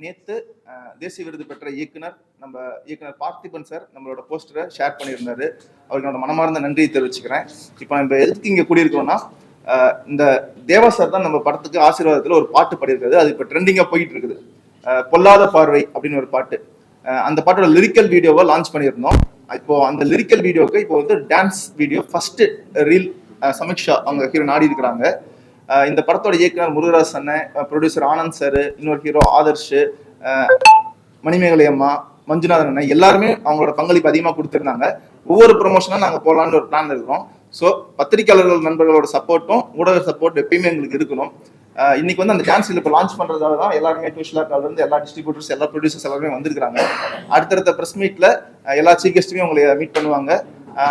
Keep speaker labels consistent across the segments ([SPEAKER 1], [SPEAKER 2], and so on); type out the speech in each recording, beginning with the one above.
[SPEAKER 1] நேத்து தேசிய விருது பெற்ற இயக்குனர் நம்ம இயக்குனர் பார்த்திபன் சார் நம்மளோட போஸ்டரை ஷேர் பண்ணியிருந்தாரு. அவருக்கு என்னோட மனமார்ந்த நன்றியை தெரிவிச்சுக்கிறேன். இப்போ நம்ம எதுக்கு இங்கே கூடியிருக்கோம்னா, இந்த தேவா சார் தான் நம்ம படத்துக்கு ஆசீர்வாதத்தில் ஒரு பாட்டு பாடியிருக்காரு. அது இப்போ ட்ரெண்டிங்காக போயிட்டு இருக்குது. பொல்லாத பார்வை அப்படின்னு ஒரு பாட்டு. அந்த பாட்டோட லிரிக்கல் வீடியோவை லான்ச் பண்ணியிருந்தோம். இப்போ அந்த லிரிக்கல் வீடியோவுக்கு இப்போ வந்து dance video first reel Sameeksha அவங்க ஹீரோ நாடி இருக்கிறாங்க. இந்த படத்தோட இயக்குனர் முருகராஜ் அண்ணன், ப்ரொடியூசர் ஆனந்த் சார், இன்னொரு ஹீரோ ஆதர்ஷ், மணிமேகலை அம்மா, மஞ்சுநாதன் அண்ணன் எல்லாருமே அவங்களோட பங்களிப்பு அதிகமாக கொடுத்துருந்தாங்க. ஒவ்வொரு ப்ரொமோஷனாக நாங்கள் போகலான்னு ஒரு பிளான் இருக்கிறோம். ஸோ பத்திரிகையாளர்கள் நண்பர்களோட சப்போர்ட்டும் ஊடக சப்போர்ட் எப்பயுமே எங்களுக்கு இருக்கணும். இன்னைக்கு வந்து அந்த டான்ஸ் இப்போ லான்ச் பண்ணுறதால தான் எல்லாருமே இருந்து எல்லா டிஸ்ட்ரிபியூட்டர்ஸ், எல்லா ப்ரொடியூசர்ஸ் எல்லாருமே வந்திருக்காங்க. அடுத்தடுத்த ப்ரெஸ் மீட்டில் எல்லா சீஃப் கெஸ்ட்டுமே உங்களை மீட் பண்ணுவாங்க.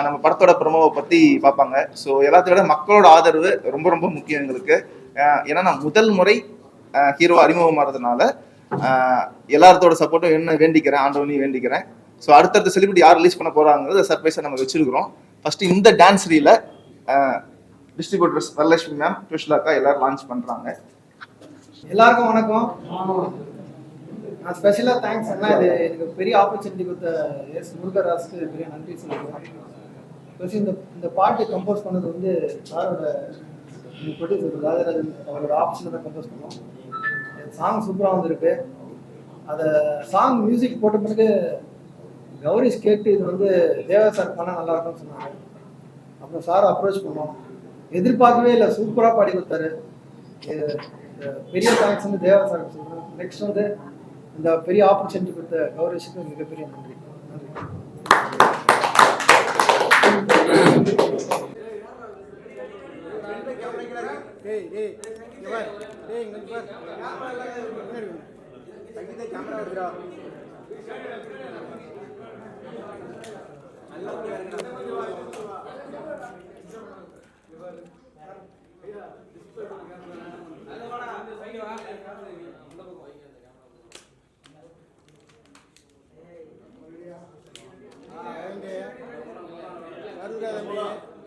[SPEAKER 1] நம்ம படத்தோட ப்ரமோவை பற்றி பார்ப்பாங்க. ஸோ எல்லாத்தையும் விட மக்களோட ஆதரவு ரொம்ப ரொம்ப முக்கியம் எங்களுக்கு. ஏன்னா நான் முதல் முறை ஹீரோ அறிமுகமாகிறதுனால எல்லாத்தோட சப்போர்ட்டும் என்ன வேண்டிக்கிறேன், ஆண்டவனையும் வேண்டிக்கிறேன். ஸோ அடுத்தடுத்த செலிபிரிட்டி யார் ரிலீஸ் பண்ண போகிறாங்கிறது சர்ப்ரைஸாக நம்ம வச்சிருக்கிறோம். ஃபர்ஸ்ட் இந்த டான்ஸ் ரீல டிஸ்ட்ரிபியூட்டர்ஸ் வரலட்சுமி மேம், ட்விஷ்லாக்கா எல்லாரும் லான்ச் பண்ணுறாங்க.
[SPEAKER 2] எல்லாருக்கும் வணக்கம். நான் ஸ்பெஷலாக தேங்க்ஸ் அண்ணா, இது எனக்கு பெரிய ஆப்பர்ச்சுனிட்டி கொடுத்த எஸ் முருகராஜ்க்கு பெரிய நன்றி சொல்லுவேன். ப்ளஸ் இந்த பாட்டு கம்போஸ் பண்ணது வந்து சாரோட ப்ரொடியூசர் ராஜராஜன் அவரோட ஆப்ஷனில் தான் கம்போஸ் பண்ணோம். சாங் சூப்பராக வந்திருக்கு. அதை சாங் மியூசிக் போட்ட பிறகு கௌரிஷ் கேட்டு இது வந்து தேவா சார் பண்ணால் நல்லா இருக்கும்னு சொன்னாங்க. அப்புறம் சார் அப்ரோச் பண்ணோம். எதிர்பார்க்கவே இல்லை, சூப்பராக பாடி கொடுத்தாரு. பெரிய தேங்க்ஸ் வந்து தேவா சார் சொல்கிறேன். நெக்ஸ்ட் வந்து இந்த பெரிய ஆப்பர்ச்சுனிட்டி கொடுத்த கௌரிஷுக்கு மிகப்பெரிய நன்றி.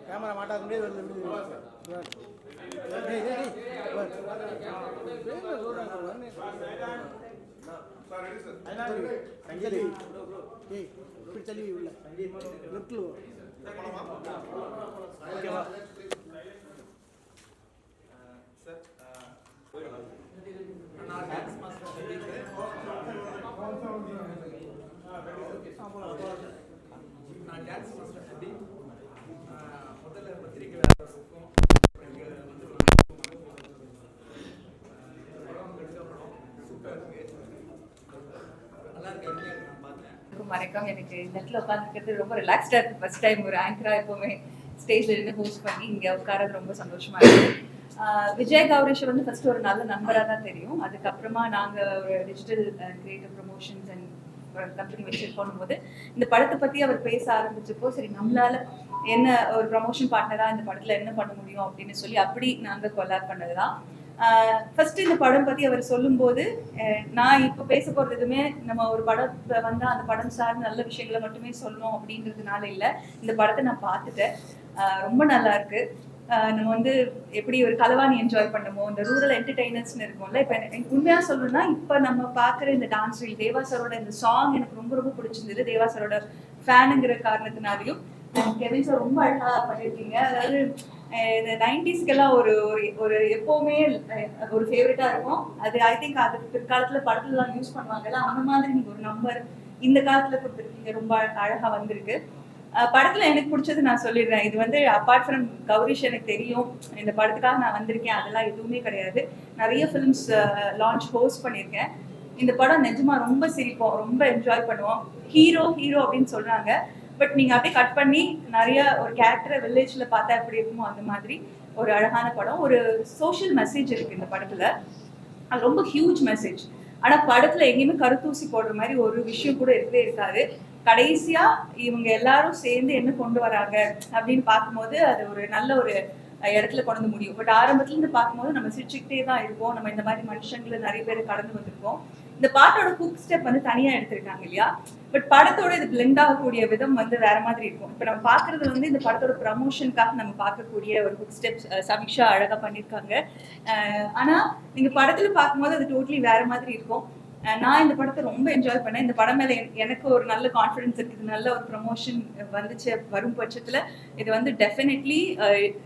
[SPEAKER 2] கேமரா மாட்டாத
[SPEAKER 3] வணக்கம். எனக்கு இந்த இடத்துல உட்காந்துருக்கிறது ரொம்ப ரிலாக்ஸ்டா இருக்கு. ஃபர்ஸ்ட் டைம் ஒரு ஆங்கரா எப்பவுமே ஸ்டேஜ்ல இருந்து ஹோஸ்ட் பண்ணி இங்க உட்காரது ரொம்ப சந்தோஷமா இருக்கு. விஜய் கௌரிஷ் வந்து ஃபர்ஸ்ட் ஒரு நல்ல நம்பரா தான் தெரியும். அதுக்கப்புறமா நாங்க ஒரு digital creative promotions and company வச்சிருக்கோம் போது இந்த படத்தை பத்தி அவர் பேச ஆரம்பிச்சப்போ, சரி நம்மளால என்ன ஒரு ப்ரமோஷன் பார்ட்னரா இந்த படத்துல என்ன பண்ண முடியும் அப்படின்னு சொல்லி அப்படி நாங்க கொலாப் பண்ணதுதான். ஃபர்ஸ்ட் இந்த படம் பத்தி அவர் சொல்லும்போது, நான் இப்ப பேச போறது எதுவுமே நம்ம ஒரு படத்தை வந்து அந்த படம் சார்ந்த நல்ல விஷயங்களை மட்டுமே சொல்லணும் அப்படின்றதுனால இல்ல. இந்த படத்தை நான் பார்த்துட்டேன். ரொம்ப நல்லா இருக்கு. நம்ம வந்து எப்படி ஒரு கலவாணி என்ஜாய் பண்ணுமோ, இந்த ரூரல் என்டர்டெய்னர்ஸ்னு இருக்கும்ல. இப்ப எனக்கு உண்மையா சொல்லணும்னா, இப்ப நம்ம பாக்குற இந்த டான்ஸ் ரீல் தேவா சாரோட இந்த சாங் எனக்கு ரொம்ப ரொம்ப பிடிச்சிருந்தது. தேவா சாரோட ஃபேனுங்கிற காரணத்தினாலையும் கெவின் சார் ரொம்ப அழகா பண்ணிருக்கீங்க. அதாவது இந்த 90ஸ்க்கெல்லாம் ஒரு ஒரு எப்பவுமே ஒரு ஃபேவரட்டா இருக்கும். அது ஐ திங்க் அது பிற்காலத்துல படத்துல எல்லாம் யூஸ் பண்ணுவாங்கல்ல, அந்த மாதிரி நீங்க ஒரு நம்பர் இந்த காலத்துல கொடுத்துருக்கீங்க. ரொம்ப அழகா வந்திருக்கு. படத்துல எனக்கு பிடிச்சது நான் சொல்லிடுறேன். இது வந்து அப்பார்ட் ஃப்ரம் கௌரிஷ் எனக்கு தெரியும், இந்த படத்துக்காக நான் வந்திருக்கேன் அதெல்லாம் எதுவுமே கிடையாது. நிறைய ஃபிலிம்ஸ் லான்ச் ஹோஸ்ட் பண்ணியிருக்கேன். இந்த படம் நிஜமா ரொம்ப சிரிப்போம், ரொம்ப என்ஜாய் பண்ணுவோம். ஹீரோ ஹீரோ அப்படின்னு சொல்றாங்க, பட் நீங்க அப்படியே கட் பண்ணி நிறைய ஒரு கேரக்டரை வில்லேஜ்ல பார்த்தா எப்படி இருக்குமோ அந்த மாதிரி ஒரு அழகான படம். ஒரு சோஷியல் மெசேஜ் இருக்கு இந்த படத்துல. அது ரொம்ப ஹியூஜ் மெசேஜ். ஆனா படத்துல எங்கேயுமே கருத்தூசி போடுற மாதிரி ஒரு விஷயம் கூட இருக்கவே இருக்காது. கடைசியா இவங்க எல்லாரும் சேர்ந்து என்ன கொண்டு வராங்க அப்படின்னு பார்க்கும்போது அது ஒரு நல்ல ஒரு இடத்துல கொண்டு முடியும். பட் ஆரம்பத்துல இருந்து பார்க்கும்போது நம்ம சிரிச்சுக்கிட்டே தான் இருப்போம். நம்ம இந்த மாதிரி மனுஷங்களை நிறைய பேர் கடந்து வந்திருக்கோம். இந்த பாட்டோட ஹுக் ஸ்டெப் வந்து தனியா எடுத்திருக்காங்க இல்லையா, பட் படத்தோட இது பிளெண்ட் ஆகக்கூடிய விதம் வந்து வேற மாதிரி இருக்கும். இப்ப நம்ம பாக்குறது வந்து இந்த படத்தோட ப்ரமோஷனுக்காக நம்ம பார்க்கக்கூடிய ஒரு ஹுக் ஸ்டெப்ஸ் சமீக்ஷா அழகா பண்ணியிருக்காங்க. ஆனா நீங்க படத்துல பார்க்கும்போது அது டோட்டலி வேற மாதிரி இருக்கும். நான் இந்த படத்தை ரொம்ப என்ஜாய் பண்ணேன். இந்த படம் மேல எனக்கு ஒரு நல்ல கான்ஃபிடன்ஸ் இருக்குது. நல்ல ஒரு ப்ரமோஷன் வரும் பட்சத்துல இது வந்து definitely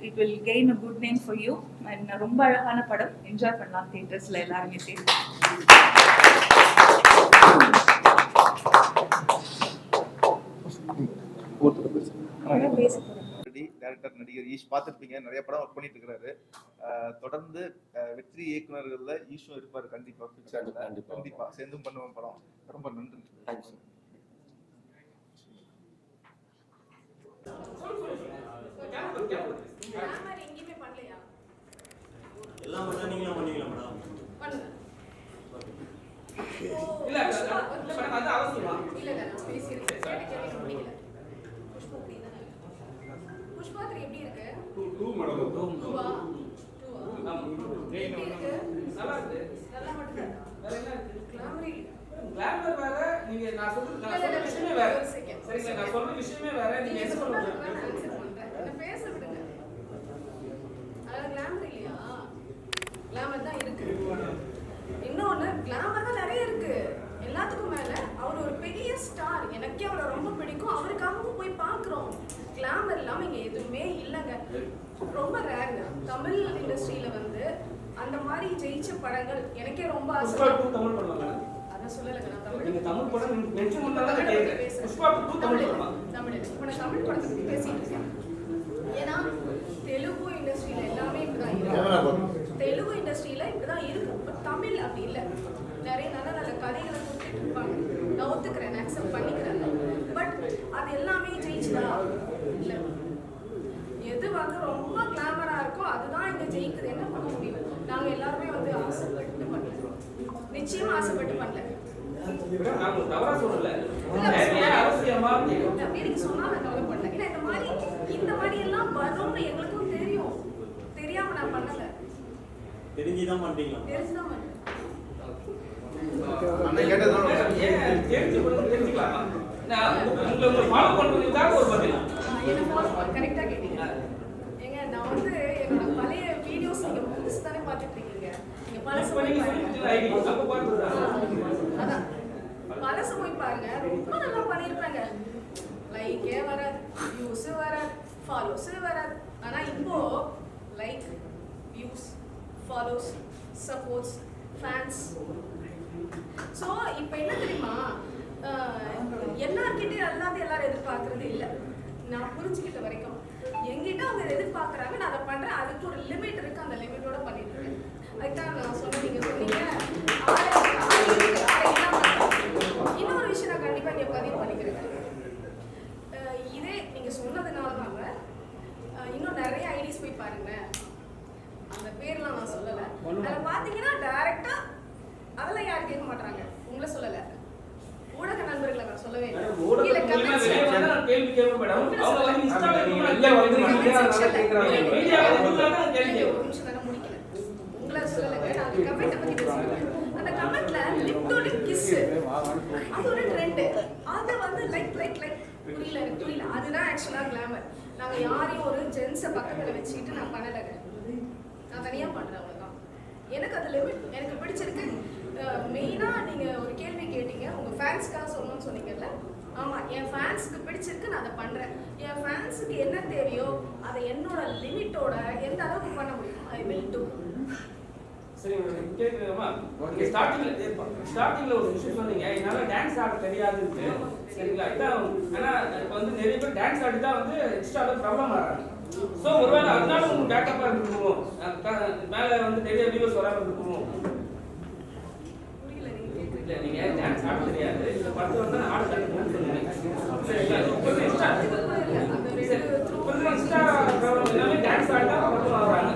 [SPEAKER 3] it will gain a good name for you. And ரொம்ப அழகான படம், என்ஜாய் பண்ணலாம் தியேட்டர்ஸ்ல எல்லாருமே சேர்ந்து.
[SPEAKER 1] டைரக்டர் நடிகர் ஈஷ் பார்த்துருப்பீங்க, நிறைய படம் ஒர்க் பண்ணிட்டு இருக்கிறாரு. தொடர்ந்து வெற்றி இயக்குநர்கள்ல ஈஷும் இருப்பாரு கண்டிப்பா. கண்டிப்பா சேர்ந்தும் பண்ணுவோம் படம். ரொம்ப நன்றி. தேங்க்ஸ்.
[SPEAKER 4] எல்லாம் நீங்களும் பண்ணீங்களா மேடம்?
[SPEAKER 5] இல்ல மேடம் அது அவசியமா
[SPEAKER 6] இல்ல நான் பேசியிருக்கேன். கேட்க முடியல. புஷ்பா 3 எப்படி இருக்கு?
[SPEAKER 5] 2 மேடம் 2
[SPEAKER 6] 2 எப்படி இருக்கு?
[SPEAKER 5] நல்லா இருக்கு.
[SPEAKER 6] நல்லா மட்டும் தான்.
[SPEAKER 5] வேற என்ன இருக்கு?
[SPEAKER 6] கிளாமர்
[SPEAKER 5] வேற நீங்க நான் சொல்ற விஷயமே வேற. சரிங்களா? நான் சொல்ற விஷயமே வேற. நீங்க என்ன சொல்றீங்க?
[SPEAKER 6] நான் பேச விடுங்க. அதாவது கிளாமர் இல்லையா? கிளாமர் தான் இருக்கு. இன்னொன்னு கிளாமர் தான் நிறைய இருக்கு. எல்லாத்துக்கும் மேல அவர் ஒரு பெரிய ஸ்டார். எனக்கே அவரை ரொம்ப பிடிக்கும். அவருக்காகவும் போய் பார்க்குறோம். கிளாமர் இல்லாம இங்க எதுவுமே இல்லைங்க. ரொம்ப ரேருங்க. தமிழ் இண்டஸ்ட்ரியில வந்து அந்த மாதிரி ஜெயிச்ச படங்கள் எனக்கே ரொம்ப ஆசை.
[SPEAKER 5] தமிழ் பண்ணலாமா?
[SPEAKER 6] அத சொல்லலங்க. நான் தமிழ்
[SPEAKER 5] நீங்க தமிழ் படம் மென்ஷன் பண்ணாத கேக்குறேன். புஷ்பா 2 தமிழ் படமா?
[SPEAKER 6] தமிழ். இப்ப நான் தமிழ் படத்தை பத்தி பேசிட்டு இருக்கேன். ஏன்னா தெலுங்கு இண்டஸ்ட்ரியில எல்லாமே இப்படிதான் இருக்கு. தெலுங்கு இண்டஸ்ட்ரியில இப்படிதான் இருக்கு. பட் தமிழ் அப்படி இல்லை. நிறைய நல்ல நல்ல கதைகளை கொடுத்துட்டு இருப்பாங்க. நான் ஒத்துக்கிறேன், அக்செப்ட் பண்ணிக்கிறேன். பட் அது எல்லாமே ஜெயிச்சுதா இல்ல. எது வந்து ரொம்ப கிளாமரா இருக்கோ அதுதான் இங்க ஜெயிக்குது. என்ன பண்ண முடியும்? நாங்க எல்லாருமே வந்து ஆசைப்பட்டு பண்ணல. நிச்சயமா ஆசைப்பட்டு பண்ணல.
[SPEAKER 5] நான் தவறா சொல்லல. அவசியமா
[SPEAKER 6] எனக்கு சொன்னா நான் கவலைப்படல. ஏன்னா இந்த மாதிரி எல்லாம் வரும்னு எங்களுக்கும் தெரியும். தெரியாம நான் பண்ணல.
[SPEAKER 4] தெரிஞ்சுதான் பண்றீங்களா?
[SPEAKER 6] தெரிஞ்சுதான் பண்ணேன்.
[SPEAKER 5] தெரிஞ்சுக்கலாமா? நான் உங்களை ஃபாலோ பண்றதுக்காக ஒரு பதில்.
[SPEAKER 6] என்ன ஃபாலோ கரெக்டா கேட்டீங்க. ஏங்க நான் வந்து என்னோட பழைய வீடியோஸ் நீங்க புதுசு தானே பார்த்துட்டு இருக்கீங்க. நீங்க பழசு போய் பாருங்க. அதான் பழசு போய் பாருங்க. ரொம்ப நல்லா பண்ணிருப்பாங்க. லைக்கே வர, வியூஸ் வர, ஃபாலோஸ் வர. ஆனா இப்போ like, views, follows, supports, fans. So இப்போ என்ன தெரியுமா, எல்லார்கிட்டையும் எல்லாரும் எதிர்பார்க்கறது இல்லை. நான் புரிஞ்சுக்கிட்ட வரைக்கும் எங்கிட்ட அவங்க எதிர்பார்க்குறாங்க, நான் அதை பண்ணுறேன். அதுக்கு ஒரு லிமிட் இருக்குது. அந்த லிமிட்டோட பண்ணிட்டு இருக்கேன். அதுதான் நான் சொன்னேன். நீங்கள் சொன்னீங்க இன்னொரு விஷயம் நான் கண்டிப்பாக இங்கே பதிவு பண்ணிக்கிறேன். இதே நீங்கள் சொன்னதுனால தாங்க இன்னும் நிறைய ஐடிஸ் போய் பாருங்க. அந்த பேர்லாம் நான் சொல்லலை. அதில் பார்த்தீங்கன்னா டைரெக்டாக அதெல்லாம் யாரும் கேட்க மாட்டாங்க. உங்களை சொல்லலை, ஊடக நண்பர்களை நான் சொல்லவே இல்லை. கீழே கமெண்ட்ஸ்
[SPEAKER 5] கேள்வி கேட்க மேடம். அவங்க வந்து இன்ஸ்டால இல்ல வந்து கேக்குறாங்க. மீடியால இருந்தாங்க கேள்வி.
[SPEAKER 6] ஒரு நிமிஷம் நான் முடிக்கல. உங்களை சொல்லலைங்க. நான் கமெண்ட் பத்தி பேசுறேன். அந்த கமெண்ட்ல லிப் டு லிப் கிஸ் அது ஒரு ட்ரெண்ட். அது வந்து லைக் புரியல, எனக்கு புரியல. அதுதான் ஆக்சுவலா கிளாமர். நாங்க யாரையும் ஒரு ஜென்ஸை பக்கத்துல வச்சுக்கிட்டு நான் பண்ணலைங்க. நான் தனியா பண்றேன். அவ்வளவுதான். எனக்கு அது லிமிட் எனக்கு பிடிச்சிருக்கு. மெயினா நீங்க ஒரு கேள்வி கேட்டீங்க, உங்க ஃபேன்ஸ்க்காக சொல்லணும்னு சொன்னீங்கல்ல. ஆமா, என் ஃபேன்ஸ்க்கு பிடிச்சிருக்கு, நான் அதை பண்றேன். என் ஃபேன்ஸுக்கு என்ன தேவையோ அதை என்னோட லிமிட்டோட எந்த அளவுக்கு பண்ண முடியும் ஐ வில் டு.
[SPEAKER 5] சரி மேடம், கேக்குறேமா? நீங்க ஸ்டார்டிங்ல ஒரு விஷயம் சொன்னீங்க, என்னால டான்ஸ் ஆட தெரியாதுன்னு. சரிங்களா? இதான் ஆனா இப்போ வந்து நிறைய பேர் டான்ஸ் ஆடி தான் வந்து இன்ஸ்டால ப்ராப்ளம் ஆறாங்க. ஸோ ஒருவேளை அதனால உங்களுக்கு பேக்கப்பாக இருக்குமோ, மேலே வந்து நிறைய வீடியோஸ் வராமல் இருக்குமோ? இல்லை, நீங்கள் டான்ஸ் ஆட தெரியாது, இந்த படத்தை வந்து ஆட கற்றுக்கணும்னு சொன்னீங்க. சரிங்களா? இப்போ இன்ஸ்டா ப்ராப்ளம் எல்லாமே டான்ஸ் ஆடினா மட்டும் ஆடுறாங்க.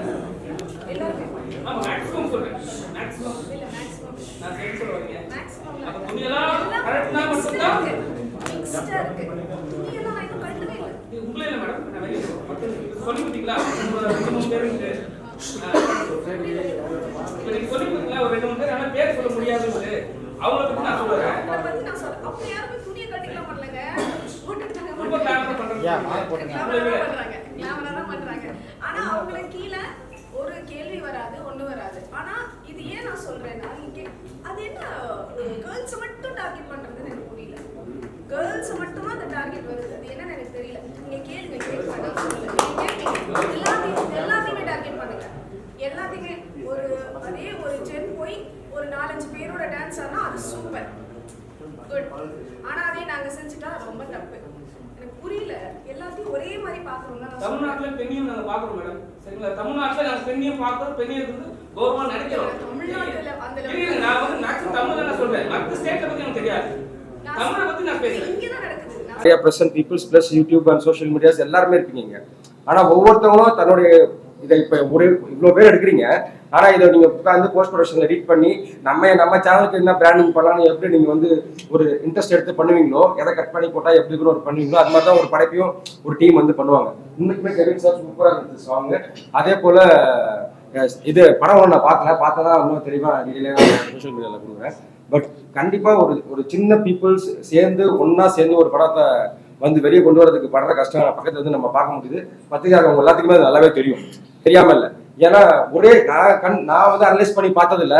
[SPEAKER 5] ஆமாம், மேக்ஸிமம் சொல்கிறேன். மேக்ஸிமம் நான் சரி சொல்ல வரீங்க. அப்போ துணியெல்லாம் கரெக்டாக மட்டும்தான் உங்களே இல்லை மேடம். நான் வெளியே சொல்லி கொடுத்தீங்களா? 2-3 பேருக்கு இப்போ நீங்கள் சொல்லி கொடுத்தீங்களா? ஒரு 2-3 பேர் ஆனால் பேர் சொல்ல முடியாதுன்னு அவங்கள பற்றி நான் சொல்லுறேன்.
[SPEAKER 6] ஆனா அவங்களுக்கு கீழே ஒரு கேள்வி வராது, ஒண்ணு வராது. ஆனா இது ஏன் நான் சொல்றேன்னா, அது என்ன கேர்ள்ஸ் மட்டும் டார்கெட் பண்றதுன்னு எனக்கு புரியல. கேர்ள்ஸ் மட்டும் அந்த டார்கெட் வருது. அது என்னன்னு எனக்கு தெரியல. நீங்க கேளுங்க, கேட்க வேண்டாம் சொல்லல. எல்லாத்தையுமே டார்கெட் பண்ணுங்க. எல்லாத்தையுமே அதே ஒரு ஜென் போய் ஒரு 4-5 பேரோட டான்ஸ் ஆனா அது சூப்பர் குட். ஆனா அதே நாங்க செஞ்சுட்டா ரொம்ப தப்பு. எனக்கு புரியல. எல்லாத்தையும் ஒரே மாதிரி பாக்குறோம்னா
[SPEAKER 5] தமிழ்நாட்டுல பெண்ணையும் நாங்க பாக்குறோம் மேடம். சரிங்களா? தமிழ்நாட்டுல நாங்க பெண்ணையும் பாக்குறோம், பெண்ணையும் இருக்குது கௌரவமா நினைக்கிறோம்.
[SPEAKER 6] தமிழ்நாட்டுல அந்த
[SPEAKER 5] நான் வந்து மேக்ஸிமம் தமிழ்ல நான் சொல்றேன். மற்ற ஸ்டேட்ல பத்தி எனக்கு தெரியாது. தமிழை பத்தி நான் பேசுறேன்.
[SPEAKER 6] இங்கதான் நடக்குது.
[SPEAKER 7] நிறைய present peoples plus YouTube and social medias எல்லாருமே இருப்பீங்க. ஆனால் ஒவ்வொருத்தவங்களும் தன்னுடைய இதை இப்போ ஒரு இவ்வளோ பேர் எடுக்கிறீங்க. ஆனால் இதை நீங்கள் உட்காந்து போஸ்ட் ப்ரொடக்ஷனில் எடிட் பண்ணி நம்ம சேனலுக்கு என்ன பிராண்டிங் பண்ணலாம்னு எப்படி நீங்கள் வந்து ஒரு இன்ட்ரெஸ்ட் எடுத்து பண்ணுவீங்களோ, எதை கட் பண்ணி போட்டால் எப்படி கூட ஒரு பண்ணுவீங்களோ, அது மாதிரி தான் ஒரு படைப்பையும் ஒரு டீம் வந்து பண்ணுவாங்க. இன்னைக்குமே கெவின் சார் சூப்பராக இருந்தது சாங்கு. அதே போல் இது படம் ஒன்று நான் பார்த்தா தான் இன்னும் தெளிவாக டீட்டெயிலாக சோஷியல் மீடியாவில் கொடுக்குறேன். பட் கண்டிப்பாக ஒரு சின்ன பீப்புள்ஸ் ஒன்றா சேர்ந்து ஒரு படத்தை வந்து வெளியே கொண்டு வரதுக்கு படுற கஷ்டம் பக்கத்துல வந்து நம்ம பார்க்க முடியுது. பத்திரிகையாளர் எல்லாத்துக்குமே அது நல்லாவே தெரியும், தெரியாம இல்லை. ஏன்னா நான் வந்து அனலைஸ் பண்ணி பார்த்ததில்ல,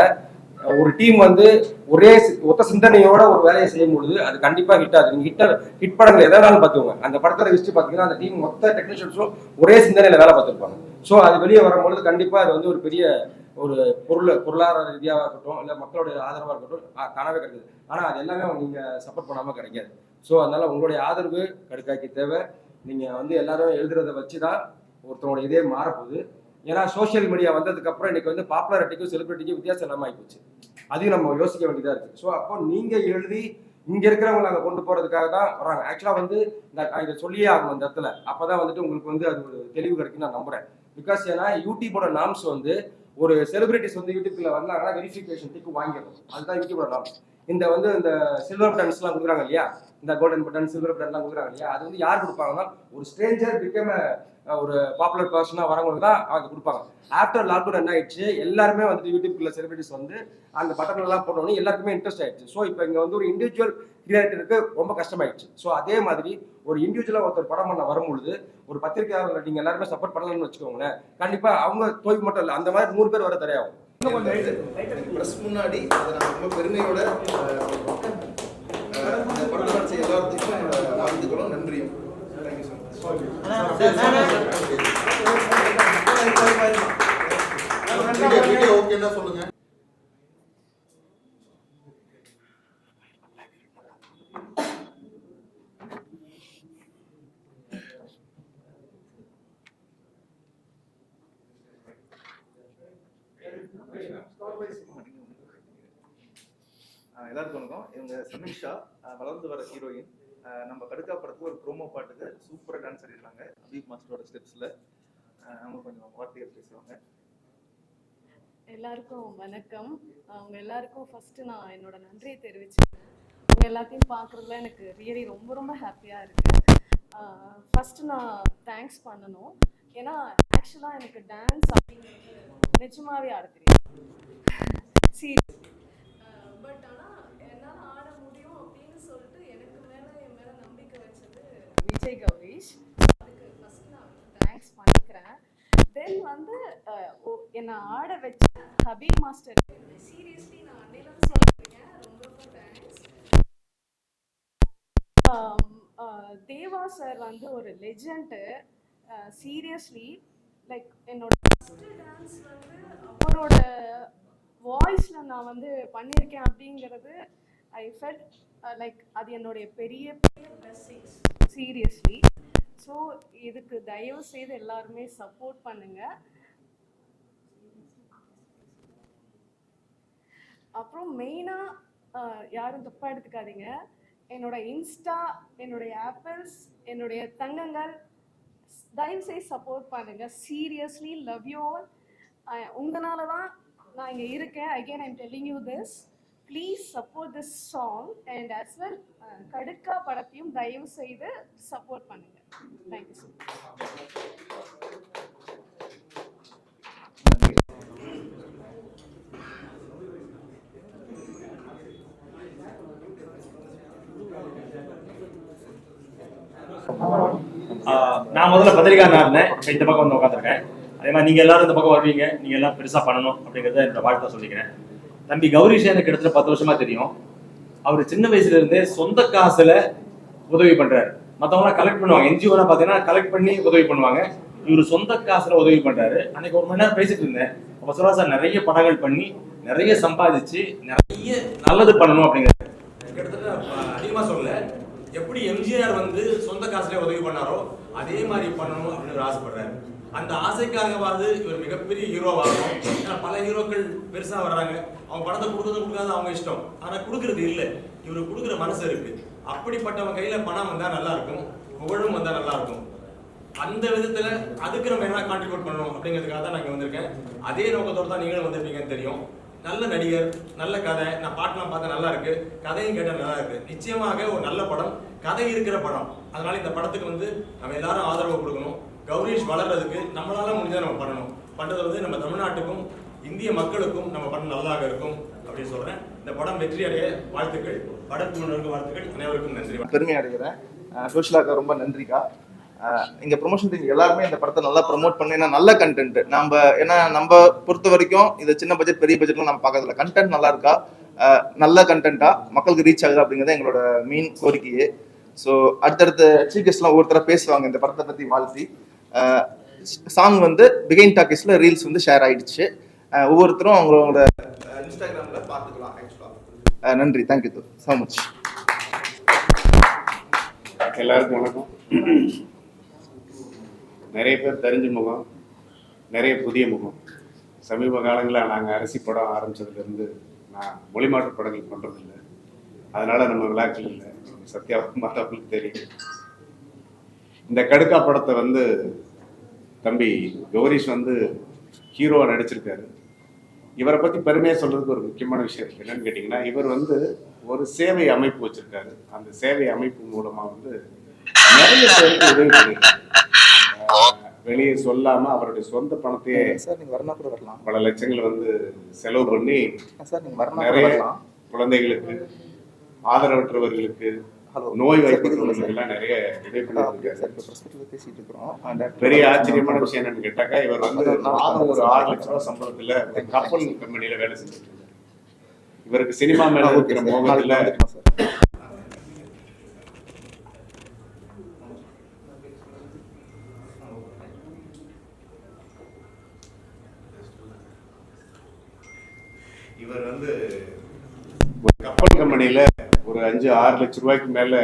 [SPEAKER 7] ஒரு டீம் வந்து ஒத்த சிந்தனையோட ஒரு வேலையை செய்யும் பொழுது அது கண்டிப்பா ஹிட் ஆகுது. நீங்க ஹிட் படங்கள் எதாவது பார்த்துக்கோங்க, அந்த படத்தோட ஹிஸ்டரி பார்த்தீங்கன்னா அந்த டீம் மொத்த டெக்னீஷியன்ஸும் ஒரே சிந்தனையில வேலை பார்த்துருப்பாங்க. ஸோ அது வெளியே வரும்பொழுது கண்டிப்பா அது வந்து ஒரு பெரிய ஒரு பொருளாதார ரீதியாக இருக்கட்டும், இல்லை மக்களுடைய ஆதரவாக இருக்கட்டும் தானாவே கிடைக்குது. ஆனால் அது எல்லாமே நீங்க சப்போர்ட் பண்ணாமல் கிடைக்காது. ஸோ அதனால உங்களுடைய ஆதரவு கடுக்காய்க்கு தேவை. நீங்க வந்து எல்லாரும் எழுதுறதை வச்சு தான் ஒருத்தவங்களோட இதே மாறப்போகுது. ஏன்னா சோஷியல் மீடியா வந்ததுக்கு அப்புறம் இன்னைக்கு வந்து பாப்புலாரிட்டிக்கும் செலிபிரிட்டிக்கும் வித்தியாசம் இல்லாமல் ஆகிப்போச்சு. அதையும் நம்ம யோசிக்க வேண்டியதாக இருக்கு. ஸோ அப்போ நீங்க எழுதி இங்க இருக்கிறவங்களை அங்கே கொண்டு போறதுக்காக தான் வராங்க. ஆக்சுவலா வந்து இதை சொல்லியே ஆகணும் அந்த இடத்துல. அப்பதான் வந்துட்டு உங்களுக்கு வந்து அது ஒரு தெளிவு கிடைக்கும் நான் நம்புறேன். பிகாஸ் ஏன்னா யூடியூபோட நாம்ஸ் வந்து ஒரு செலிபிரிட்டிஸ் வந்து யூடியூப்ல வந்தாங்கன்னா வெரிஃபிகேஷன் டிக்கு வாங்கிடணும். அதுதான் யூடியூபோட நாம்ஸ். இந்த வந்து இந்த சில்வர் பட்டன்ஸ்லாம் கொடுக்குறாங்க இல்லையா, இந்த கோல்டன் பட்டன் சில்வர் பட்டன்லாம் கொடுக்குறாங்க இல்லையா, அது வந்து யார் கொடுப்பாங்கன்னா ஒரு ஸ்ட்ரேஞ்சர் பிகம் ஒரு பாப்புலர் பர்சனாக வரவங்களுக்கு தான் அவங்க கொடுப்பாங்க. ஆஃப்டர் லாக்டவுன் என்ன ஆயிடுச்சு, எல்லாருமே வந்துட்டு யூடியூப்ல செலிபிரிட்டிஸ் வந்து அந்த பட்டன் எல்லாம் போட்டோன்னு எல்லாருக்குமே இன்ட்ரெஸ்ட் ஆயிடுச்சு. ஸோ இப்போ இங்கே வந்து ஒரு இண்டிவிஜுவல் கிரியேட்டருக்கு ரொம்ப கஷ்டமாயிடுச்சு. ஸோ அதே மாதிரி ஒரு இண்டிவிஜுவலாக ஒருத்தர் படம் பண்ண வரும்பொழுது ஒரு பத்திரிகையாளர்கள் நீங்கள் எல்லாருமே சப்போர்ட் பண்ணலாம்னு வச்சுக்கோங்களேன். கண்டிப்பாக அவங்க தோய்வு மட்டும் இல்லை, அந்த மாதிரி 100 பேர் வர தரையாகும்.
[SPEAKER 1] பிரஸ் முன்னாடி அதை நான் ரொம்ப பெருமையோட இந்த படம் செய்ய எல்லாத்துக்கும் வாழ்த்துக்கிறோம், நன்றியும். Thank you so much. ஓகேன்னா சொல்லுங்க. எல்லாருக்கும் வணக்கம். இவங்க சமீஷா, வளர்ந்து வர ஹீரோயின். நம்ம கடுக்கா படத்துக்கு ஒரு ப்ரோமோ பாட்டுக்கு சூப்பராக டான்ஸ் ஆடிருக்காங்க அபீப் மாஸ்டரோட ஸ்டெப்ஸில். அவங்க கொஞ்சம் வார்த்தைகள் பேசுவாங்க.
[SPEAKER 8] எல்லாருக்கும் வணக்கம். அவங்க எல்லாருக்கும் ஃபஸ்ட்டு நான் என்னோட நன்றியை தெரிவிச்சேன். அவங்க எல்லாத்தையும் பார்க்குறதுல எனக்கு ரியலி ரொம்ப ரொம்ப ஹாப்பியாக இருக்குது. ஃபஸ்ட்டு நான் தேங்க்ஸ் பண்ணணும். ஏன்னா ஆக்சுவலாக எனக்கு டான்ஸ் அப்படிங்கிறது நிஜமாவே ஆட தெரியும். சீரியஸ். பட் ஆனால் என்னால் ஆட முடியும் அப்படின்னு சொல்லிட்டு எனக்கு என் மேலே நம்பிக்கை வச்சது விஜய் கௌரீஷ். அதுக்கு ஃபஸ்ட் நான் தேங்க்ஸ் பண்ணிக்கிறேன். தென் வந்து என்னை ஆட வச்ச ஹபீப் மாஸ்டர், சீரியஸ்லி நான் அன்னையிலேருந்து சொல்லியிருக்கேன், ரொம்ப ரொம்ப தேங்க்ஸ். தேவா சார் வந்து ஒரு லெஜெண்டு. சீரியஸ்லி லைக் என்னோட ஃபஸ்ட்டு டான்ஸ் வந்து அவரோட வாய்ஸில் நான் வந்து பண்ணியிருக்கேன் அப்படிங்கிறது ஐ ஃபெல்ட் லைக் அது என்னுடைய பெரிய பெரிய பிளெஸ்ஸிங்ஸ் சீரியஸ்லி. ஸோ இதுக்கு தயவு செய்து எல்லாருமே சப்போர்ட் பண்ணுங்க. அப்புறம் மெயினாக யாரும் தப்பாக எடுத்துக்காதீங்க, என்னோட இன்ஸ்டா, என்னுடைய ஆப்பிள்ஸ், என்னுடைய தங்கங்கள் தயவு செய்து சப்போர்ட் பண்ணுங்க. Seriously love you all. உங்களால தான் நான் இங்கே இருக்கேன். Again I'm telling you this. Please support this song and as well Kadukka படத்தையும் தயவு செய்து சப்போர்ட் பண்ணுங்க. தேங்க்யூ ஸோ
[SPEAKER 9] நான் முதல்ல பத்திரிகையாளனா இருந்தேன், இந்த பக்கம் வந்து உட்காந்துருக்கேன். அதே மாதிரி நீங்கள் எல்லாரும் இந்த பக்கம் வருவீங்க, நீங்கள் எல்லாம் பெருசாக பண்ணணும் அப்படிங்கிறத என்னோட வாழ்த்தை சொல்லிக்கிறேன். தம்பி கௌரிஷ் எனக்கு கிட்டத்தட்ட 10 வருஷமா தெரியும். அவர் சின்ன வயசுல இருந்தே சொந்த காசுல உதவி பண்றாரு. மற்றவங்களாம் கலெக்ட் பண்ணுவாங்க, என்ஜிஓலாம் பார்த்தீங்கன்னா கலெக்ட் பண்ணி உதவி பண்ணுவாங்க. இவர் சொந்த காசுல உதவி பண்றாரு. அன்னைக்கு 1 மணி நேரம் பேசிட்டு இருந்தேன். அப்போ சொல்றா சார் நிறைய படங்கள் பண்ணி நிறைய சம்பாதிச்சு நிறைய நல்லது பண்ணணும் அப்படிங்கிறது. கிட்டத்தட்ட அதிகமாக சொல்லல, எப்படி எம்ஜிஆர் வந்து சொந்த காசுல உதவி பண்ணாரோ அதே மாதிரி பண்ணணும் அப்படின்னு ஆசைப்படுறாரு. அந்த ஆசைக்காகவாது இவர் மிகப்பெரிய ஹீரோவாகும். ஏன்னா பல ஹீரோக்கள் பெருசா வர்றாங்க, அவங்க படத்தை கொடுக்காத அவங்க இஷ்டம், ஆனா கொடுக்கறது இல்லை, இவருக்கு கொடுக்குற மனசு இருக்கு. அப்படிப்பட்டவங்க கையில பணம் வந்தா நல்லா இருக்கும், புகழும் வந்தா நல்லா இருக்கும். அந்த விதத்துல அதுக்கு நம்ம என்ன கான்ட்ரிபியூட் பண்ணணும் அப்படிங்கிறதுக்காக தான் நான் வந்திருக்கேன். அதே நோக்கத்தோடு தான் நீங்களும் வந்திருப்பீங்கன்னு தெரியும். நல்ல நடிகர், நல்ல கதை, நான் பாட்டெல்லாம் பார்த்தா நல்லா இருக்கு, கதையும் கேட்டால் நல்லா இருக்கு. நிச்சயமாக ஒரு நல்ல படம், கதை இருக்கிற படம். அதனால இந்த படத்துக்கு வந்து நம்ம எல்லாரும் ஆதரவு கொடுக்கணும். கௌரிஷ் வளர்றதுக்கு நம்மளால முடிஞ்சதை நம்ம பண்ணணும். பண்றது வந்து நம்ம தமிழ்நாட்டுக்கும் இந்திய மக்களுக்கும் நம்ம படம் நல்லாக இருக்கும் அப்படின்னு சொல்றேன். இந்த படம் வெற்றி அடைய வாழ்த்துக்கள், படக்குழுவினருக்கு வாழ்த்துக்கள், அனைவருக்கும் நன்றி.
[SPEAKER 1] பெருமை அடைகிறேன். சோஷியலாக்கா ரொம்ப நன்றிக்கா. இங்க ப்ரொமோஷன் டீம் எல்லாருமே இந்த படத்தை நல்லா ப்ரமோட் பண்ணி, நல்ல கண்டென்ட் நம்ம பொறுத்த வரைக்கும் இது சின்ன பட்ஜெட் பெரிய பட்ஜெட்லாம் நம்ம பார்க்கறதில்ல. கண்டென்ட் நல்லா இருக்கா, நல்ல கண்டென்ட்டா மக்களுக்கு ரீச் ஆகுது அப்படிங்கிறது எங்களோட மெயின் கோரிக்கையே. ஸோ அடுத்தடுத்த சீஃப் கெஸ்ட்லாம் ஒவ்வொருத்தராக பேசுவாங்க இந்த படத்தை பற்றி வாழ்த்தி. சாங் வந்து பிகைன் டாக்கிஸ்ல ரீல்ஸ் வந்து ஷேர் ஆயிடுச்சு. ஒவ்வொருத்தரும் அவங்களோட இன்ஸ்டாகிராம்ல பார்த்துக்கலாம். ஆக்சுவலாக நன்றி, தேங்க்யூ ஸோ மச்.
[SPEAKER 10] எல்லாருக்கும் வணக்கம். நிறைய பேர் தெரிஞ்ச முகம், நிறைய புதிய முகம். சமீப காலங்களில் நாங்கள் அரசி படம் ஆரம்பித்ததுலேருந்து நான் மொழி மாற்று படங்கள் பண்ணுறதில்லை, அதனால் நம்ம விழாக்கள் இல்லை. சத்யா மாதவர்களுக்கு தெரியும். இந்த கடுக்கா படத்தை வந்து தம்பி கௌரிஷ் வந்து ஹீரோவாக நடிச்சிருக்காரு. இவரை பற்றி பெருமையாக சொல்கிறதுக்கு ஒரு முக்கியமான விஷயம் இருக்குது. என்னென்னு கேட்டிங்கன்னா, இவர் வந்து ஒரு சேவை அமைப்பு வச்சுருக்காரு. அந்த சேவை அமைப்பு மூலமாக வந்து நிறைய பேருக்கு உதவி பண்ணியிருக்காரு. வெளியே சொல்லாமல் அவருடைய சொந்த பணத்தையே பல லட்சங்கள் வந்து செலவு பண்ணி நிறைய குழந்தைகளுக்கு, ஆதரவற்றவர்களுக்கு, நோய் வாய்ப்புகளுக்கெல்லாம் நிறைய உதவி பண்ணியிருக்காரு. பெரிய ஆச்சரியமான விஷயம் என்னன்னு கேட்டாக்கா, இவர் வந்து மாதம் ஒரு 6 லட்ச ரூபாய் சம்பளத்துல கப்பல் கம்பெனியில வேலை செஞ்சுட்டு இருக்காரு. இவருக்கு சினிமா மேல இருக்கிற மோகத்துல இவர் வந்து ஒரு கப்பல் கம்பெனியில ஒரு 5-6 லட்ச ரூபாய்க்கு மேல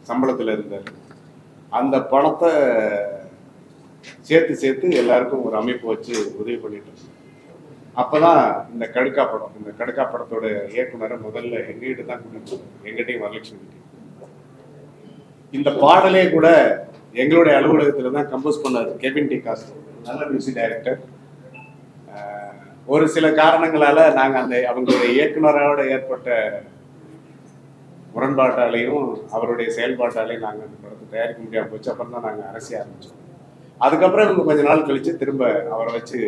[SPEAKER 10] சம்பளத்துல இருந்தார். அந்த பணத்தை சேர்த்து எல்லாருக்கும் ஒரு அமைப்பு வச்சு உதவி பண்ணிட்டு இருந்தார். அப்பதான் இந்த கடுக்கா படத்தோட இயக்குனரை முதல்ல எங்ககிட்ட தான் கூட்டிட்டு, எங்கிட்டையும் வரலட்சுமி கிட்ட. இந்த பாடலே கூட எங்களுடைய அலுவலகத்துல தான் கம்போஸ் பண்ணாரு கெவின் டி காஸ்ட்ரோ, நல்ல மியூசிக் டைரக்டர். ஒரு சில காரணங்களால நாங்க அவங்களுடைய இயக்குனரோட ஏற்பட்ட முரண்பாட்டாலையும் அவருடைய செயல்பாட்டாலையும் நாங்கள் அந்த படத்தை தயாரிக்க முடியாமல் போச்சு. அப்புறம் தான் நாங்கள் அரசிய ஆரம்பித்தோம். அதுக்கப்புறம் இவங்க கொஞ்ச நாள் கழிச்சு திரும்ப அவரை வச்சு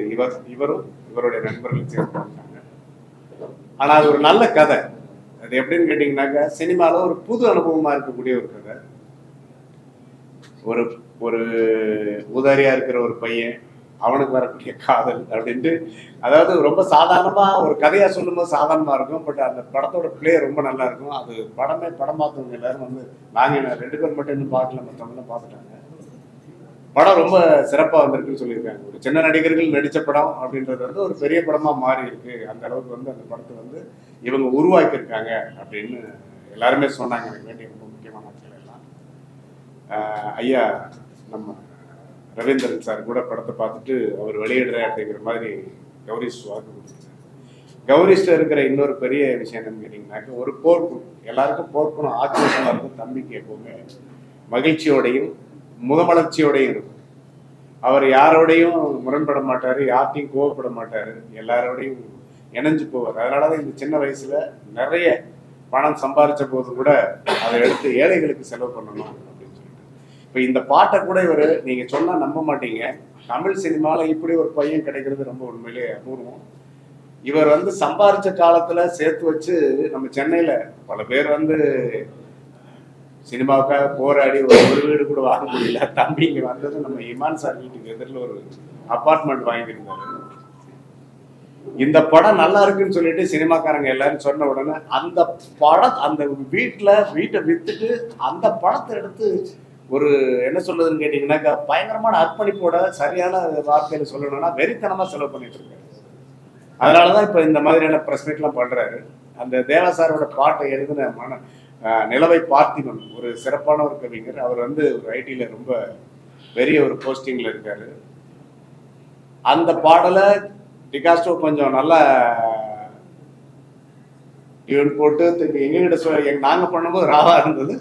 [SPEAKER 10] இவரும் இவருடைய நண்பர்களும் சேர்ந்து பண்ணாங்க. ஆனால் அது ஒரு நல்ல கதை. அது எப்படின்னு கேட்டிங்கன்னாக்கா, சினிமாவில் ஒரு புது அனுபவமாக இருக்கக்கூடிய ஒரு கதை. ஒரு ஊதாரியா இருக்கிற ஒரு பையன், அவனுக்கு வரக்கூடிய காதல் அப்படின்ட்டு, அதாவது ரொம்ப சாதாரணமா ஒரு கதையா சொல்லும்போது சாதாரணமா இருக்கும். பட் அந்த படத்தோட பிளே ரொம்ப நல்லா இருக்கும். அது படம் பார்த்தவங்க எல்லாரும் வந்து நாங்க 2 பேர் மட்டும் இன்னும் பார்க்கல, மற்றவங்களாம் பார்த்துட்டாங்க. படம் ரொம்ப சிறப்பா வந்திருக்குன்னு சொல்லியிருக்காங்க. ஒரு சின்ன நடிகர்கள் நடிச்ச படம் அப்படின்றது வந்து ஒரு பெரிய படமா மாறி இருக்கு. அந்த அளவுக்கு வந்து அந்த படத்தை வந்து இவங்க உருவாக்கியிருக்காங்க அப்படின்னு எல்லாருமே சொன்னாங்க. எனக்கு வேண்டிய ரொம்ப முக்கியமான ஆட்கள் எல்லாம் ஐயா நம்ம ரவீந்திரன் சார் கூட படத்தை பார்த்துட்டு அவர் வெளியிடுறேன் அப்படிங்கிற மாதிரி கௌரிஷ் வாக்கு கொடுத்தாங்க. கௌரிஷ்ட இருக்கிற இன்னொரு பெரிய விஷயம் என்னன்னு கேட்டீங்கன்னாக்க, ஒரு போர்க்குணம், எல்லாருக்கும் போர்க்குணம் ஆச்சரியமா இருக்கும். தம்பிக்கு எப்பவுமே மகிழ்ச்சியோடையும் முகமலர்ச்சியோடையும் இருக்கும். அவர் யாரோடையும் முரண்பட மாட்டாரு, யார்ட்டையும் கோவப்பட மாட்டாரு, எல்லாரோடையும் இணைஞ்சு போவார். அதனாலதான் இந்த சின்ன வயசுல நிறைய பணம் சம்பாதிச்ச போது கூட அதை எடுத்து ஏழைகளுக்கு செலவு பண்ணணும் அப்படின்னு சொல்லிட்டு. இப்ப இந்த பாட்டை கூட இவர் நீங்க சொன்னா நம்ப மாட்டீங்க, தமிழ் சினிமால இப்படி ஒரு பையன் கிடைக்கிறது ரொம்ப உண்மையிலே அபூர்வம். இவர் வந்து சம்பாதிச்ச காலத்துல சேர்த்து வச்சு நம்ம சென்னையில பல பேர் வந்து சினிமாவுக்காக போராடி ஒரு வீடு கூட வாங்க முடியல. தம்பி இங்கே வந்தது நம்ம இமான் சார் வீட்டுக்கு எதிரில் ஒரு அப்பார்ட்மெண்ட் வாங்கியிருந்தாரு. இந்த படம் நல்லா இருக்குன்னு சொல்லிட்டு சினிமாக்காரங்க எல்லாரும் சொன்ன உடனே அந்த வீட்டை வித்துட்டு அந்த படத்தை எடுத்து ஒரு என்ன சொல்றதுன்னு கேட்டீங்கன்னாக்கா பயங்கரமான அர்ப்பணிப்போட சரியான வார்த்தையில சொல்லணும்னா வெறித்தனமா செலவு பண்ணிட்டு இருக்காரு. அதனாலதான் இப்ப இந்த மாதிரியான பிரஸ் மீட்லாம் பண்றாரு. அந்த தேவாசாரோட பாட்டை எழுதின நிலவை பார்த்திபன் ஒரு சிறப்பான ஒரு கவிஞர். அவர் வந்து ஒரு ஐடியில ரொம்ப பெரிய ஒரு போஸ்டிங்ல இருக்காரு. அந்த பாடலை டிகாஸ்டோ கொஞ்சம் நல்லா டியூன் போட்டு எங்ககிட்ட நாங்க பண்ணும்போது ராவா இருந்தது.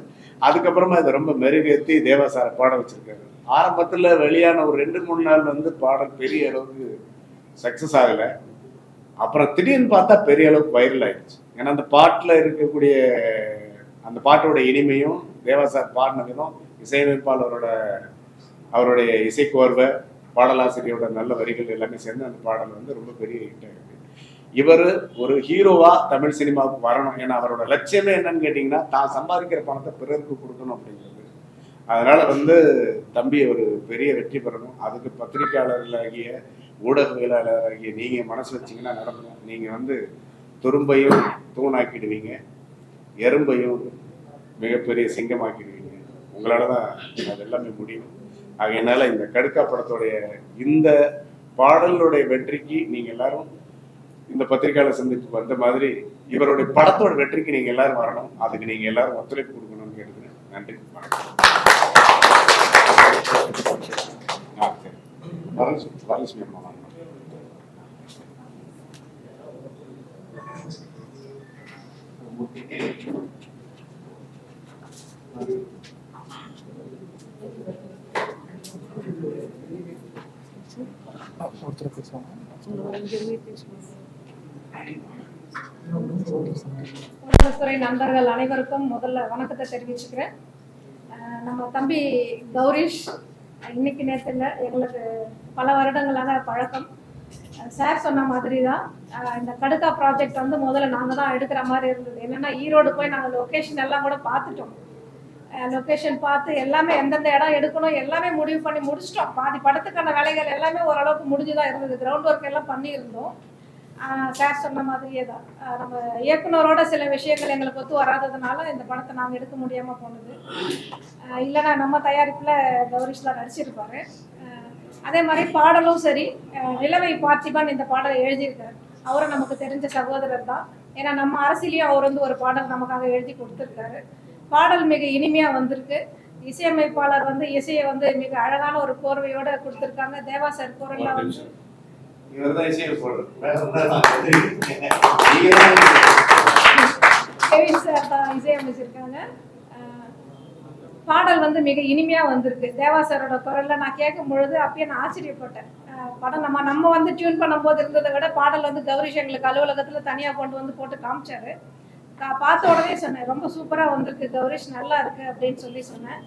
[SPEAKER 10] அதுக்கப்புறமா இதை ரொம்ப மெருகேற்றி தேவாசார பாட வச்சிருக்காரு. ஆரம்பத்துல வெளியான ஒரு 2-3 நாள் வந்து பாடல் பெரிய அளவுக்கு சக்சஸ் ஆகல. அப்புறம் திடீர்னு பார்த்தா பெரிய அளவுக்கு வைரல் ஆயிடுச்சு. ஏன்னா அந்த பாட்டுல இருக்கக்கூடிய அந்த பாட்டோட இனிமையும் தேவாசார் பாடின விதம், இசையமைப்பாளரோட அவருடைய இசைக்கோர்வை, பாடலாசிரியரோட நல்ல வரிகள் எல்லாமே சேர்ந்து அந்த பாடல் வந்து ரொம்ப பெரிய ஹிட் ஆகிருக்கு. இவர் ஒரு ஹீரோவா தமிழ் சினிமாவுக்கு வரணும். ஏன்னா அவரோட லட்சியமே என்னன்னு கேட்டீங்கன்னா தான் சம்பாதிக்கிற பணத்தை பிறருக்கு கொடுக்கணும் அப்படிங்கிறது. அதனால வந்து தம்பி ஒரு பெரிய வெற்றி பெறணும். அதுக்கு பத்திரிகையாளர்களாகிய ஊடகவியலாளராகிய நீங்க மனசு வச்சீங்கன்னா நடக்கும். நீங்க வந்து துரும்பையும் தூணாக்கிடுவீங்க, எறும்பையும் மிகப்பெரிய சிங்கமாக்கிடுவீங்க. உங்களால தான் அது எல்லாமே முடியும். ஆகையினால இந்த கடுக்கா படத்தோடைய இந்த பாடலுடைய வெற்றிக்கு நீங்க எல்லாரும் இந்த பத்திரிகையாளர் சந்திப்பு வந்த மாதிரி இவருடைய படத்தோட வெற்றிக்கு நீங்க எல்லாரும் வரணும். அதுக்கு நீங்க எல்லாரும் ஒத்துழைப்பு கொடுக்கணும்னு கேட்டுக்கிறேன். நன்றி, வரலட்சுமி அம்மா.
[SPEAKER 6] துறை நண்பர்கள் அனைவருக்கும் முதல்ல வணக்கத்தை தெரிவிச்சுக்கிறேன். நம்ம தம்பி கௌரிஷ் இன்னைக்கு நேற்று இல்லை, எங்களுக்கு பல வருடங்களான பழக்கம். சார் சொன்ன மாதிரி தான் இந்த கடுக்கா ப்ராஜெக்ட் வந்து முதல்ல நாங்கள் தான் எடுக்கிற மாதிரி இருந்தது. என்னென்னா ஈரோடு போய் நாங்கள் லொக்கேஷன் எல்லாம் கூட பார்த்துட்டோம். லொக்கேஷன் பார்த்து எல்லாமே எந்தெந்த இடம் எடுக்கணும் எல்லாமே முடிவு பண்ணி முடிச்சிட்டோம். பாதி படத்துக்கான வேலைகள் எல்லாமே ஓரளவுக்கு முடிஞ்சுதான் இருந்தது. கிரவுண்ட் ஒர்க் எல்லாம் பண்ணியிருந்தோம். சார் சொன்ன மாதிரியே தான் நம்ம இயக்குனரோட சில விஷயங்கள் எங்களுக்கு ஒத்து வராததுனால இந்த படத்தை நாங்கள் எடுக்க முடியாமல் போனது. இல்லைன்னா நம்ம தயாரிப்பில் கௌரிஷ்லாம் நடிச்சிருப்பாரு. அதே மாதிரி பாடலும் சரி, நிலவை பார்த்திபன் இந்த பாடலை எழுதியிருக்காரு. அவரும் நமக்கு தெரிஞ்ச சகோதரர் தான். ஏன்னா நம்ம அரசியலையும் அவர் வந்து ஒரு பாடல் நமக்காக எழுதி கொடுத்துருக்காரு. பாடல் மிக இனிமையாக வந்திருக்கு. இசையமைப்பாளர் வந்து இசையை வந்து மிக அழகான ஒரு கோர்வையோட கொடுத்துருக்காங்க. தேவா சார் குரல்ல வந்து சார் தான் இசையமைச்சிருக்காங்க. பாடல் வந்து மிக இனிமையா வந்திருக்கு. தேவா சாரோட குரல்ல நான் கேட்கும் பொழுது அப்பயே நான் ஆச்சரியப்பட்டேன். படம் நம்ம வந்து டியூன் பண்ணும் போது இருந்ததை விட பாடல் வந்து கௌரிஷ் எங்களுக்கு அலுவலகத்துல தனியா கொண்டு வந்து போட்டு காமிச்சாரு. பார்த்த உடனே சொன்னேன், ரொம்ப சூப்பரா வந்திருக்கு கௌரிஷ், நல்லா இருக்கு அப்படின்னு சொல்லி சொன்னேன்.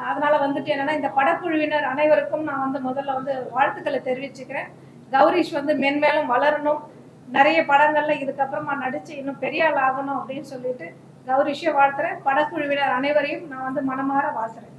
[SPEAKER 6] அதனால வந்துட்டு என்னன்னா இந்த படக்குழுவினர் அனைவருக்கும் நான் வந்து முதல்ல வந்து வாழ்த்துக்களை தெரிவிச்சுக்கிறேன். கௌரிஷ் வந்து மென்மேலும் வளரணும், நிறைய படங்கள்ல இதுக்கப்புறமா நடிச்சு இன்னும் பெரிய ஆள் ஆகணும் அப்படின்னு சொல்லிட்டு கௌரிஷை வாழ்த்துறேன். படக்குழுவினர் அனைவரையும் நான் வந்து மனமாற வாழ்த்துறேன்.